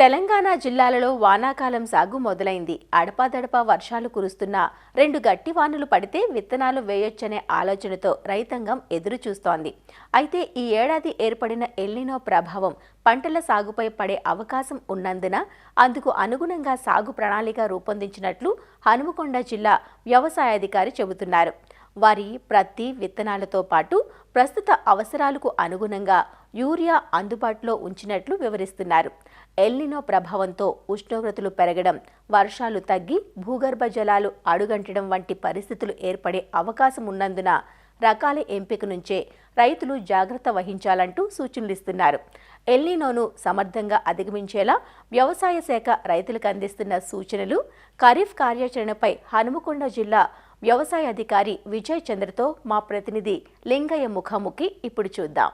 తెలంగాణ జిల్లాలలో వానాకాలం సాగు మొదలైంది. అడపాదడపా వర్షాలు కురుస్తున్నా 2 గట్టి వానలు పడితే విత్తనాలు వేయొచ్చనే ఆలోచనతో రైతాంగం ఎదురు చూస్తోంది. అయితే ఈ ఏడాది ఏర్పడిన ఎల్నినో ప్రభావం పంటల సాగుపై పడే అవకాశం ఉన్నందున అందుకు అనుగుణంగా సాగు ప్రణాళిక రూపొందించినట్లు హనుమకొండ జిల్లా వ్యవసాయాధికారి చెబుతున్నారు. వారి ప్రతి విత్తనాలతో పాటు ప్రస్తుత అవసరాలకు అనుగుణంగా యూరియా అందుబాటులో ఉంచినట్లు వివరిస్తున్నారు. ఎల్నినో ప్రభావంతో ఉష్ణోగ్రతలు పెరగడం, వర్షాలు తగ్గి భూగర్భ జలాలు అడుగంటడం వంటి పరిస్థితులు ఏర్పడే అవకాశం ఉన్నందున రకాల ఎంపిక నుంచే రైతులు జాగ్రత్త వహించాలంటూ సూచనలిస్తున్నారు. ఎల్నినోను సమర్థంగా అధిగమించేలా వ్యవసాయ శాఖ రైతులకు అందిస్తున్న సూచనలు, ఖరీఫ్ కార్యాచరణపై హనుమకొండ జిల్లా వ్యవసాయ అధికారి విజయ్ చంద్రతో మా ప్రతినిధి లింగయ్య ముఖాముఖి ఇప్పుడు చూద్దాం.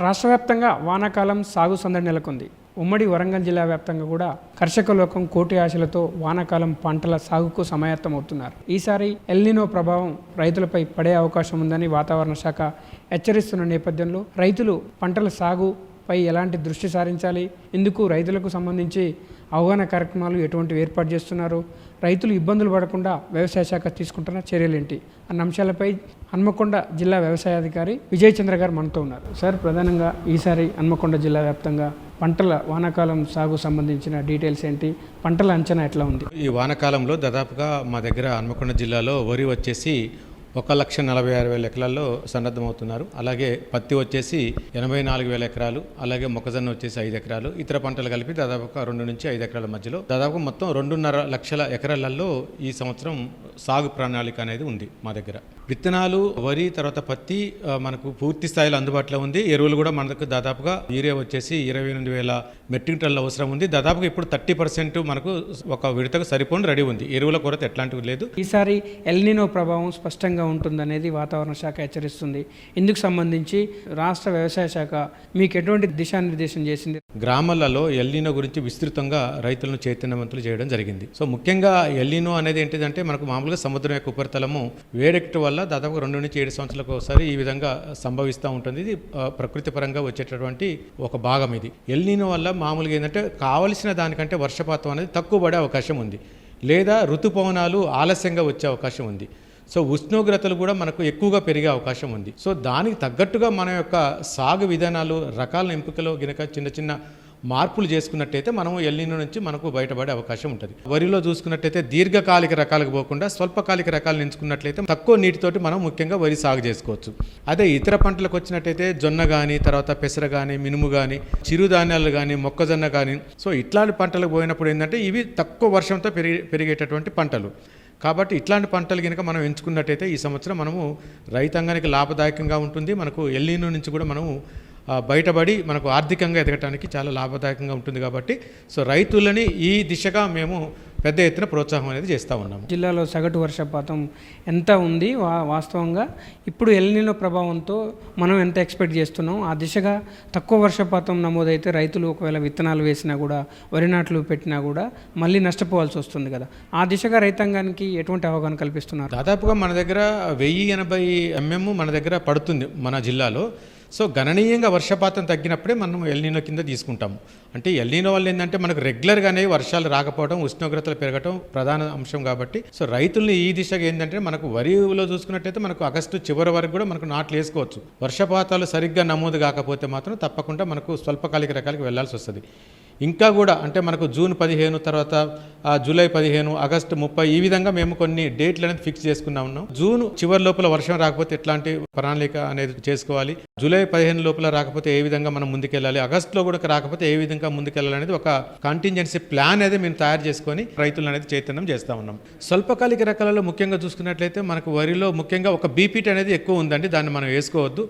రాష్ట్ర వ్యాప్తంగా వానాకాలం సాగు సందడి నెలకొంది. ఉమ్మడి వరంగల్ జిల్లా వ్యాప్తంగా కూడా కర్షక లోకం కోటి ఆశలతో వానాకాలం పంటల సాగుకు సమాయత్తమవుతున్నారు. ఈసారి ఎల్నినో ప్రభావం రైతులపై పడే అవకాశం ఉందని వాతావరణ శాఖ హెచ్చరిస్తున్న నేపథ్యంలో రైతులు పంటల సాగుపై ఎలాంటి దృష్టి సారించాలి, ఇందుకు రైతులకు సంబంధించి అవగాహన కార్యక్రమాలు ఎటువంటివి ఏర్పాటు చేస్తున్నారు, రైతులు ఇబ్బందులు పడకుండా వ్యవసాయ శాఖ తీసుకుంటున్న చర్యలేంటి అన్న అంశాలపై హన్మకొండ జిల్లా వ్యవసాయాధికారి విజయ్ చంద్ర గారు మనతో ఉన్నారు. సార్, ప్రధానంగా ఈసారి హన్మకొండ జిల్లా వ్యాప్తంగా పంటల వానాకాలం సాగు సంబంధించిన డీటెయిల్స్ ఏంటి, పంటల అంచనా ఎట్లా ఉంది? ఈ వానాకాలంలో దాదాపుగా మా దగ్గర హన్మకొండ జిల్లాలో వరి వచ్చేసి 1,46,000 ఎకరాల్లో సన్నద్ధమవుతున్నారు. అలాగే పత్తి వచ్చేసి 84,000 ఎకరాలు, అలాగే మొక్కజొన్న వచ్చేసి 5 ఎకరాలు, ఇతర పంటలు కలిపి దాదాపుగా 2 నుంచి 5 ఎకరాల మధ్యలో దాదాపు మొత్తం 2.5 లక్షల ఎకరాలలో ఈ సంవత్సరం సాగు ప్రణాళిక అనేది ఉంది మా దగ్గర. విత్తనాలు వరి తర్వాత పత్తి మనకు పూర్తి స్థాయిలో అందుబాటులో ఉంది. ఎరువులు కూడా మనకు దాదాపుగా యూరియా వచ్చేసి 28,000 మెట్రిక్ టన్నుల అవసరం ఉంది. దాదాపుగా ఇప్పుడు 30% మనకు ఒక విడతకు సరిపోని రెడీ ఉంది. ఎరువుల కొరత ఎట్లాంటివి లేదు. ఈసారి ఎల్నినో ప్రభావం స్పష్టంగా ఉంటుందనేది వాతావరణ శాఖ హెచ్చరిస్తుంది. ఇందుకు సంబంధించి రాష్ట్ర వ్యవసాయ శాఖ మీకు ఎటువంటి దిశానిర్దేశం చేసింది? గ్రామాలలో ఎల్నినో గురించి విస్తృతంగా రైతులను చైతన్యవంతులు చేయడం జరిగింది. సో ముఖ్యంగా ఎల్నినో అనేది ఏంటిదంటే మనకు మామూలుగా సముద్రం యొక్క ఉపరితలము వేడెక్కడం వల్ల దాదాపు 2 నుంచి 7 సంవత్సరాలకు ఒకసారి ఈ విధంగా సంభవిస్తూ ఉంటుంది. ఇది ప్రకృతి పరంగా వచ్చేటటువంటి ఒక భాగం. ఇది ఎల్నినో వల్ల మామూలుగా ఏంటంటే కావలసిన దానికంటే వర్షపాతం అనేది తక్కువ పడే అవకాశం ఉంది, లేదా ఋతుపవనాలు ఆలస్యంగా వచ్చే అవకాశం ఉంది. సో ఉష్ణోగ్రతలు కూడా మనకు ఎక్కువగా పెరిగే అవకాశం ఉంది. సో దానికి తగ్గట్టుగా మన యొక్క సాగు విధానాలు, రకాల ఎంపికలో గినక చిన్న చిన్న మార్పులు చేసుకున్నట్టయితే మనము ఎల్నినో నుంచి మనకు బయటపడే అవకాశం ఉంటుంది. వరిలో చూసుకున్నట్టయితే దీర్ఘకాలిక రకాలకు పోకుండా స్వల్పకాలిక రకాలను ఎంచుకున్నట్లయితే తక్కువ నీటితోటి మనం ముఖ్యంగా వరి సాగు చేసుకోవచ్చు. అదే ఇతర పంటలకు వచ్చినట్టయితే జొన్న కానీ, తర్వాత పెసర కానీ, మినుము కానీ, చిరుధాన్యాలు కానీ, మొక్కజొన్న కానీ, సో ఇట్లాంటి పంటలకు పోయినప్పుడు ఏంటంటే ఇవి తక్కువ వర్షంతో పెరిగేటటువంటి పంటలు. కాబట్టి ఇట్లాంటి పంటలు కనుక మనం ఎంచుకున్నట్టయితే ఈ సంవత్సరం మనము రైతాంగానికి లాభదాయకంగా ఉంటుంది. మనకు ఎల్నినో నుంచి కూడా మనము బయటపడి మనకు ఆర్థికంగా ఎదగటానికి చాలా లాభదాయకంగా ఉంటుంది. కాబట్టి సో రైతులని ఈ దిశగా మేము పెద్ద ఎత్తున ప్రోత్సాహం అనేది చేస్తూ ఉన్నాము. జిల్లాలో సగటు వర్షపాతం ఎంత ఉంది వాస్తవంగా? ఇప్పుడు ఎల్నినో ప్రభావంతో మనం ఎంత ఎక్స్పెక్ట్ చేస్తున్నాం? ఆ దిశగా తక్కువ వర్షపాతం నమోదైతే రైతులు ఒకవేళ విత్తనాలు వేసినా కూడా, వరి నాట్లు పెట్టినా కూడా మళ్ళీ నష్టపోవాల్సి వస్తుంది కదా. ఆ దిశగా రైతాంగానికి ఎటువంటి అవగాహన కల్పిస్తున్నారు? దాదాపుగా మన దగ్గర 1080 mm మన దగ్గర పడుతుంది మన జిల్లాలో. సో గణనీయంగా వర్షపాతం తగ్గినప్పుడే మనం ఎల్నినో కింద తీసుకుంటాము. అంటే ఎల్నినో వల్ల ఏంటంటే మనకు రెగ్యులర్గానే వర్షాలు రాకపోవడం, ఉష్ణోగ్రతలు పెరగడం ప్రధాన అంశం. కాబట్టి సో రైతుల్ని ఈ దిశగా ఏంటంటే మనకు వరిలో చూసుకున్నట్టయితే మనకు ఆగస్టు చివరి వరకు కూడా మనకు నాట్లు వేసుకోవచ్చు. వర్షపాతాలు సరిగ్గా నమోదు కాకపోతే మాత్రం తప్పకుండా మనకు స్వల్పకాలిక రకాలకు వెళ్లాల్సి వస్తుంది. ఇంకా కూడా అంటే మనకు జూన్ 15 తర్వాత జూలై 15, ఆగస్టు 30 ఈ విధంగా మేము కొన్ని డేట్లు అనేది ఫిక్స్ చేసుకున్నా ఉన్నాం. జూన్ చివరి లోపల వర్షం రాకపోతే ఎట్లాంటి ప్రణాళిక అనేది చేసుకోవాలి, జూలై 15 లోపల రాకపోతే ఏ విధంగా మనం ముందుకెళ్ళాలి, ఆగస్టులో కూడా రాకపోతే ఏ విధంగా ముందుకెళ్ళాలి అనేది ఒక కాంటింజెన్సీ ప్లాన్ అనేది మేము తయారు చేసుకొని రైతులను అనేది చైతన్యం చేస్తూ ఉన్నాం. స్వల్పకాలిక రకాలలో ముఖ్యంగా చూసుకున్నట్లయితే మనకు వరిలో ముఖ్యంగా ఒక బీపీటీ అనేది ఎక్కువ ఉందండి. దాన్ని మనం వేసుకోవద్దు.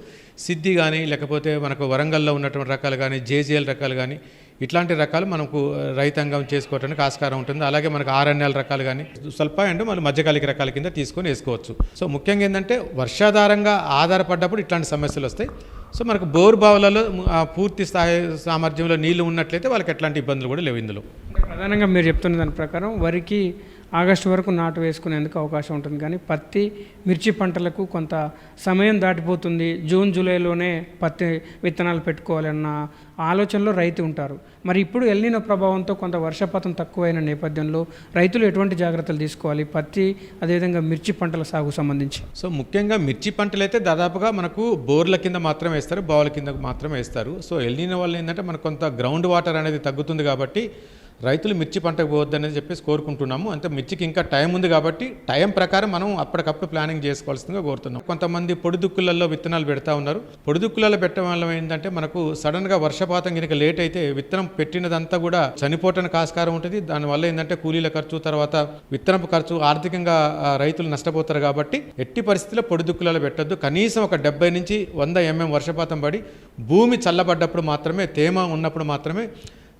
సిద్ధి కానీ, లేకపోతే మనకు వరంగల్లో ఉన్నటువంటి రకాలు కానీ, జేజీఎల్ రకాలు కానీ, ఇట్లాంటి రకాలు మనకు రైతాంగం చేసుకోవడానికి ఆస్కారం ఉంటుంది. అలాగే మనకు ఆరణ్యాల రకాలు కానీ స్వల్ప అండ్ మన మధ్యకాలిక రకాల కింద తీసుకొని వేసుకోవచ్చు. సో ముఖ్యంగా ఏంటంటే వర్షాధారంగా ఆధారపడ్డప్పుడు ఇట్లాంటి సమస్యలు వస్తాయి. సో మనకు బోర్ బావులలో పూర్తి స్థాయి సామర్థ్యంలో నీళ్లు ఉన్నట్లయితే వాళ్ళకి ఎట్లాంటి ఇబ్బందులు కూడా లేవు. ఇందులో ప్రధానంగా మీరు చెప్తున్న దాని ప్రకారం వరికి ఆగస్టు వరకు నాటు వేసుకునేందుకు అవకాశం ఉంటుంది. కానీ పత్తి, మిర్చి పంటలకు కొంత సమయం దాటిపోతుంది. జూన్, జూలైలోనే పత్తి విత్తనాలు పెట్టుకోవాలన్న ఆలోచనలో రైతు ఉంటారు. మరి ఇప్పుడు ఎల్నినో ప్రభావంతో కొంత వర్షపాతం తక్కువైన నేపథ్యంలో రైతులు ఎటువంటి జాగ్రత్తలు తీసుకోవాలి పత్తి అదేవిధంగా మిర్చి పంటల సాగు సంబంధించి? సో ముఖ్యంగా మిర్చి పంటలు అయితే దాదాపుగా మనకు బోర్ల కింద మాత్రమే వేస్తారు, బావుల కింద మాత్రమే వేస్తారు. సో ఎల్నినో వల్ల ఏంటంటే మనకు కొంత గ్రౌండ్ వాటర్ అనేది తగ్గుతుంది కాబట్టి రైతులు మిర్చి పంటకు పోవద్దనేది చెప్పేసి కోరుకుంటున్నాము. అంటే మిర్చికి ఇంకా టైం ఉంది కాబట్టి టైం ప్రకారం మనం అప్పటికప్పుడు ప్లానింగ్ చేసుకోవాల్సిందిగా కోరుతున్నాం. కొంతమంది పొడిదుక్కులలో విత్తనాలు పెడతా ఉన్నారు. పొడిదుక్కులలో పెట్టడం వల్ల ఏంటంటే మనకు సడన్గా వర్షపాతం కనుక లేట్ అయితే విత్తనం పెట్టినదంతా కూడా చనిపోవటానికి ఆస్కారం ఉంటుంది. దానివల్ల ఏంటంటే కూలీల ఖర్చు, తర్వాత విత్తనపు ఖర్చు, ఆర్థికంగా రైతులు నష్టపోతారు. కాబట్టి ఎట్టి పరిస్థితుల్లో పొడిదుక్కులలో పెట్టొద్దు. కనీసం ఒక 70 నుంచి 100 mm వర్షపాతం పడి భూమి చల్లబడ్డప్పుడు మాత్రమే, తేమ ఉన్నప్పుడు మాత్రమే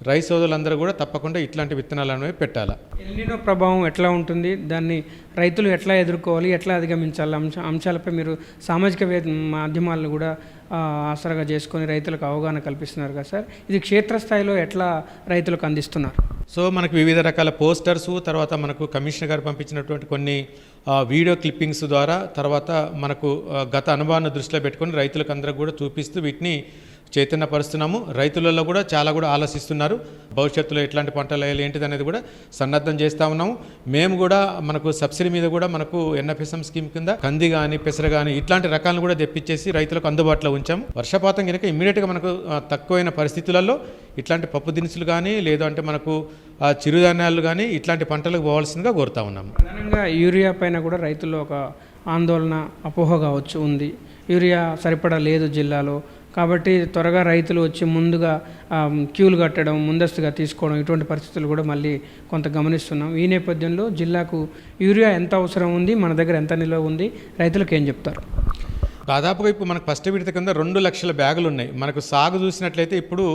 రైతు సోదరులందరూ కూడా తప్పకుండా ఇట్లాంటి విత్తనాలు అనేవి పెట్టాలి. ఎల్నినో ప్రభావం ఎట్లా ఉంటుంది, దాన్ని రైతులు ఎట్లా ఎదుర్కోవాలి, ఎట్లా అధిగమించాలి అంశాలపై మీరు సామాజిక మాధ్యమాలను కూడా ఆసరాగా చేసుకొని రైతులకు అవగాహన కల్పిస్తున్నారు కదా సార్. ఇది క్షేత్రస్థాయిలో ఎట్లా రైతులకు అందిస్తున్నారు? సో మనకు వివిధ రకాల పోస్టర్స్, తర్వాత మనకు కమిషనర్ గారు పంపించినటువంటి కొన్ని వీడియో క్లిప్పింగ్స్ ద్వారా, తర్వాత మనకు గత అనుభవాన్ని దృష్టిలో పెట్టుకొని రైతులకు అందరికి కూడా చూపిస్తూ వీటిని చైతన్యపరుస్తున్నాము. రైతులలో కూడా చాలా కూడా ఆలోచిస్తున్నారు. భవిష్యత్తులో ఎట్లాంటి పంటలు వేయాలి ఏంటిది అనేది కూడా సన్నద్ధం చేస్తూ ఉన్నాము. మేము కూడా మనకు సబ్సిడీ మీద కూడా మనకు NFSM స్కీమ్ కింద కంది కానీ, పెసర కానీ ఇట్లాంటి రకాలను కూడా తెప్పించేసి రైతులకు అందుబాటులో ఉంచాము. వర్షపాతం కనుక ఇమ్మీడియట్గా మనకు తక్కువైన పరిస్థితులలో ఇట్లాంటి పప్పు దినుసులు కానీ, లేదు అంటే మనకు చిరుధాన్యాలు కానీ ఇట్లాంటి పంటలకు పోవాల్సిందిగా కోరుతా ఉన్నాము. ప్రధానంగా యూరియా పైన కూడా రైతుల్లో ఒక ఆందోళన, అపోహ కావచ్చు ఉంది. యూరియా సరిపడా లేదు జిల్లాలో, కాబట్టి త్వరగా రైతులు వచ్చి ముందుగా క్యూలు కట్టడం, ముందస్తుగా తీసుకోవడం, ఇటువంటి పరిస్థితులు కూడా మళ్ళీ కొంత గమనిస్తున్నాం. ఈ నేపథ్యంలో జిల్లాకు యూరియా ఎంత అవసరం ఉంది, మన దగ్గర ఎంత నిల్వ ఉంది, రైతులకు ఏం చెప్తారు? దాదాపుగా ఇప్పుడు మనకు ఫస్ట్ విడత కింద 2 లక్షల బ్యాగులు ఉన్నాయి. మనకు సాగు చూసినట్లయితే ఇప్పుడు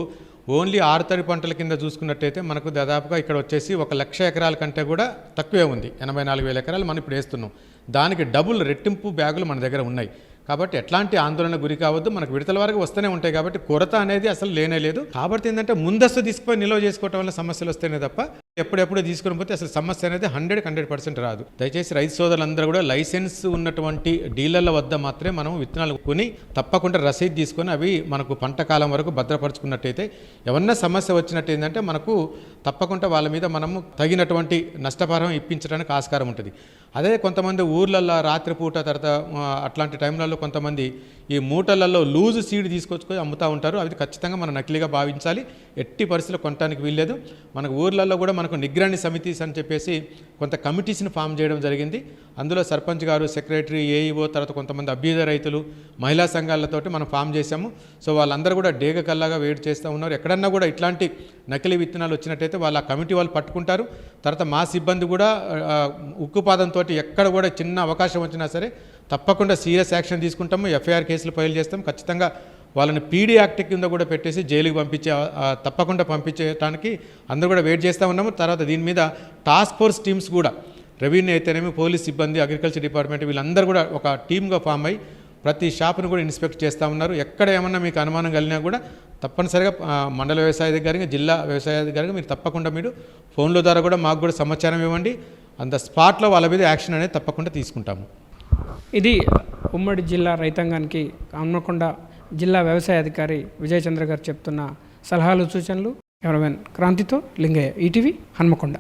ఓన్లీ ఆరుతడి పంటల కింద చూసుకున్నట్టయితే మనకు దాదాపుగా ఇక్కడ వచ్చేసి 1,00,000 ఎకరాల కంటే కూడా తక్కువే ఉంది. 84,000 ఎకరాలు మనం ఇప్పుడు వేస్తున్నాం. దానికి డబుల్ రెట్టింపు బ్యాగులు మన దగ్గర ఉన్నాయి. కాబట్టి ఎట్లాంటి ఆందోళన గురి కావద్దు. మనకు విడతల వరకు వస్తూనే ఉంటాయి కాబట్టి కొరత అనేది అసలు లేనే లేదు. కాబట్టి ఏంటంటే ముందస్తు తీసుకుపోయి నిల్వ చేసుకోవడం వల్ల సమస్యలు వస్తేనే తప్ప ఎప్పుడెప్పుడు తీసుకుని పోతే అసలు సమస్య అనేది 100% రాదు. దయచేసి రైతు సోదరులందరూ కూడా లైసెన్స్ ఉన్నటువంటి డీలర్ల వద్ద మాత్రమే మనం విత్తనాలు కొని తప్పకుండా రసీదు తీసుకొని అవి మనకు పంట కాలం వరకు భద్రపరుచుకున్నట్టయితే ఏమన్నా సమస్య వచ్చినట్టు ఏంటంటే మనకు తప్పకుండా వాళ్ళ మీద మనము తగినటువంటి నష్టపరిహారం ఇప్పించడానికి ఆస్కారం ఉంటుంది. అదే కొంతమంది ఊర్లల్లో రాత్రిపూట తర్వాత అట్లాంటి టైంలలో కొంతమంది ఈ మూటలలో లూజు సీడ్ తీసుకొచ్చుకొని అమ్ముతూ ఉంటారు. అది ఖచ్చితంగా మనం నకిలీగా భావించాలి. ఎట్టి పరిస్థితుల్లో కొనడానికి వీల్లేదు. మనకు ఊర్లలో కూడా మనకు నిగ్రాని సమితిస్ అని చెప్పేసి కొంత కమిటీస్ని ఫామ్ చేయడం జరిగింది. అందులో సర్పంచ్ గారు, సెక్రటరీ, ఏఈఓ, తర్వాత కొంతమంది అభ్యుదయ రైతులు, మహిళా సంఘాలతోటి మనం ఫామ్ చేశాము. సో వాళ్ళందరూ కూడా డేగ కల్లాగా వెయిట్ చేస్తూ ఉన్నారు. ఎక్కడన్నా కూడా ఇట్లాంటి నకిలీ విత్తనాలు వచ్చినట్టయితే వాళ్ళ కమిటీ వాళ్ళు పట్టుకుంటారు. తర్వాత మా సిబ్బంది కూడా ఉక్కుపాదంతో ఎక్కడ కూడా చిన్న అవకాశం వచ్చినా సరే తప్పకుండా సీరియస్ యాక్షన్ తీసుకుంటాము. ఎఫ్ఐఆర్ కేసులు ఫైల్ చేస్తాం. ఖచ్చితంగా వాళ్ళని పీడీ యాక్ట్ కింద కూడా పెట్టేసి జైలుకి తప్పకుండా పంపించడానికి అందరూ కూడా వెయిట్ చేస్తూ ఉన్నాము. తర్వాత దీని మీద టాస్క్ ఫోర్స్ టీమ్స్ కూడా రెవెన్యూ అయితేనేమి, పోలీస్ సిబ్బంది, అగ్రికల్చర్ డిపార్ట్మెంట్ వీళ్ళందరూ కూడా ఒక టీమ్గా ఫామ్ అయ్యి ప్రతి షాపును కూడా ఇన్స్పెక్ట్ చేస్తూ ఉన్నారు. ఎక్కడ ఏమన్నా మీకు అనుమానం కలిగినా కూడా తప్పనిసరిగా మండల వ్యవసాయ అధికారిగా, జిల్లా వ్యవసాయ అధికారిగా మీరు తప్పకుండా మీరు ఫోన్ల ద్వారా కూడా మాకు కూడా సమాచారం ఇవ్వండి. అంత స్పాట్లో వాళ్ళ మీద యాక్షన్ అనేది తప్పకుండా తీసుకుంటాము. ఇది ఉమ్మడి జిల్లా రైతాంగానికి హన్మకొండ జిల్లా వ్యవసాయ అధికారి విజయచంద్ర గారు చెప్తున్న సలహాలు, సూచనలు. కెమెరామెన్ క్రాంతితో లింగయ్య, ఈటీవీ, హన్మకొండ.